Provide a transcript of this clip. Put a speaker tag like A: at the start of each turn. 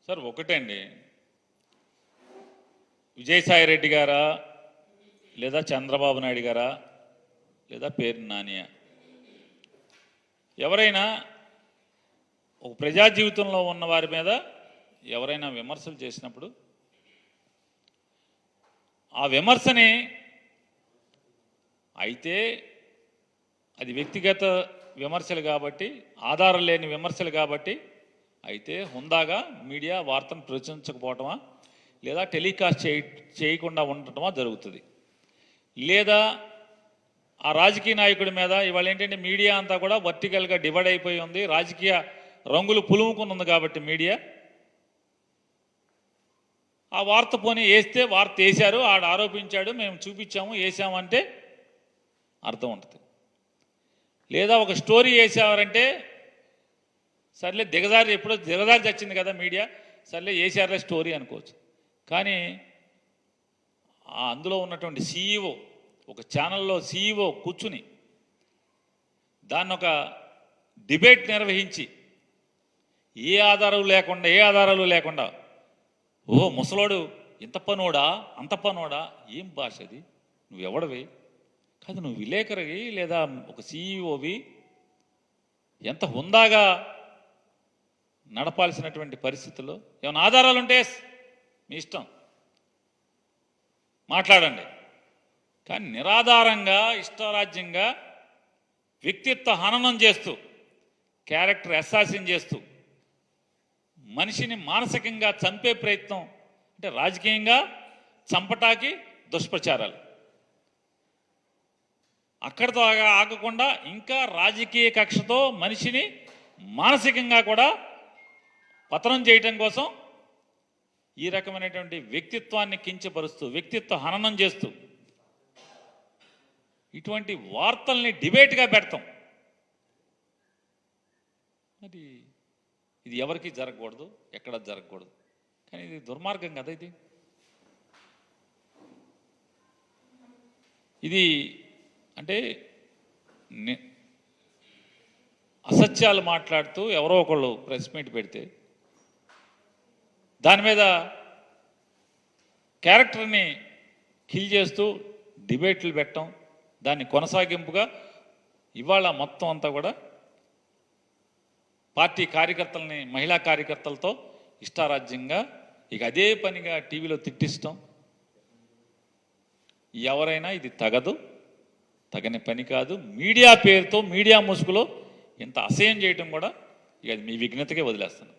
A: Sir ఒకటండి, విజయసాయి రెడ్డి గారా లేదా చంద్రబాబు నాయుడు గారా లేదా పేరు నానియా, ఎవరైనా ఒక ప్రజా జీవితంలో ఉన్న వారి మీద ఎవరైనా విమర్శలు చేసినప్పుడు ఆ విమర్శని అయితే అది వ్యక్తిగత విమర్శలు కాబట్టి, ఆధారం లేని విమర్శలు కాబట్టి అయితే హుందాగా మీడియా వార్తను ప్రచురించకపోవటమా లేదా టెలికాస్ట్ చేయకుండా ఉండటమా జరుగుతుంది. లేదా ఆ రాజకీయ నాయకుడి మీద ఇవాళ ఏంటంటే మీడియా అంతా కూడా వర్టికల్గా డివైడ్ అయిపోయి ఉంది, రాజకీయ రంగులు పులుముకుని ఉంది కాబట్టి మీడియా ఆ వార్త పోనీ వేస్తే వార్త వేశారు, ఆడు ఆరోపించాడు, మేము చూపించాము వేసామంటే అర్థం ఉంటుంది. లేదా ఒక స్టోరీ వేసారంటే సర్లే ఎప్పుడో దిగజారి చచ్చింది కదా మీడియా, సర్లే వేసారులే స్టోరీ అనుకోవచ్చు. కానీ అందులో ఉన్నటువంటి సీఈఓ, ఒక ఛానల్లో సీఈఓ కూర్చుని దాన్ని ఒక డిబేట్ నిర్వహించి ఏ ఆధారాలు లేకుండా ఓహో ముసలోడు ఇంత పనోడా అంత పనోడా, ఏం భాష అది, నువ్వెవడవి కాదు, నువ్వు విలేకరివి లేదా ఒక సీఈఓవి, ఎంత హుందాగా నడపాల్సినటువంటి పరిస్థితుల్లో ఏమైనా ఆధారాలు ఉంటే మీ ఇష్టం మాట్లాడండి. కానీ నిరాధారంగా ఇష్టారాజ్యంగా వ్యక్తిత్వ హననం చేస్తూ, క్యారెక్టర్ అసాసిన్ చేస్తూ, మనిషిని మానసికంగా చంపే ప్రయత్నం, అంటే రాజకీయంగా చంపటాకి దుష్ప్రచారాలు, అక్కడితో ఆగకుండా ఇంకా రాజకీయ కక్షతో మనిషిని మానసికంగా కూడా పతనం చేయటం కోసం ఈ రకమైనటువంటి వ్యక్తిత్వాన్ని కించపరుస్తూ, వ్యక్తిత్వ హననం చేస్తూ ఇటువంటి వార్తల్ని డిబేట్గా పెడతాం. మరి ఇది ఎవరికి జరగకూడదు, ఎక్కడ జరగకూడదు. కానీ ఇది దుర్మార్గం కదా. ఇది అంటే అసత్యాలు మాట్లాడుతూ ఎవరో ఒకళ్ళు ప్రెస్ మీట్ పెడితే దాని మీద క్యారెక్టర్ని కిల్ చేస్తూ డిబేట్లు పెట్టడం, దాన్ని కొనసాగింపుగా ఇవాళ మొత్తం అంతా కూడా పార్టీ కార్యకర్తలని, మహిళా కార్యకర్తలతో ఇష్టారాజ్యంగా ఇక అదే పనిగా టీవీలో తిట్టిస్తాం. ఎవరైనా ఇది తగని పని కాదు. మీడియా పేరుతో, మీడియా ముసుగులో ఇంత అసహ్యం చేయటం కూడా ఇక అది మీ విఘ్నతకే వదిలేస్తాను.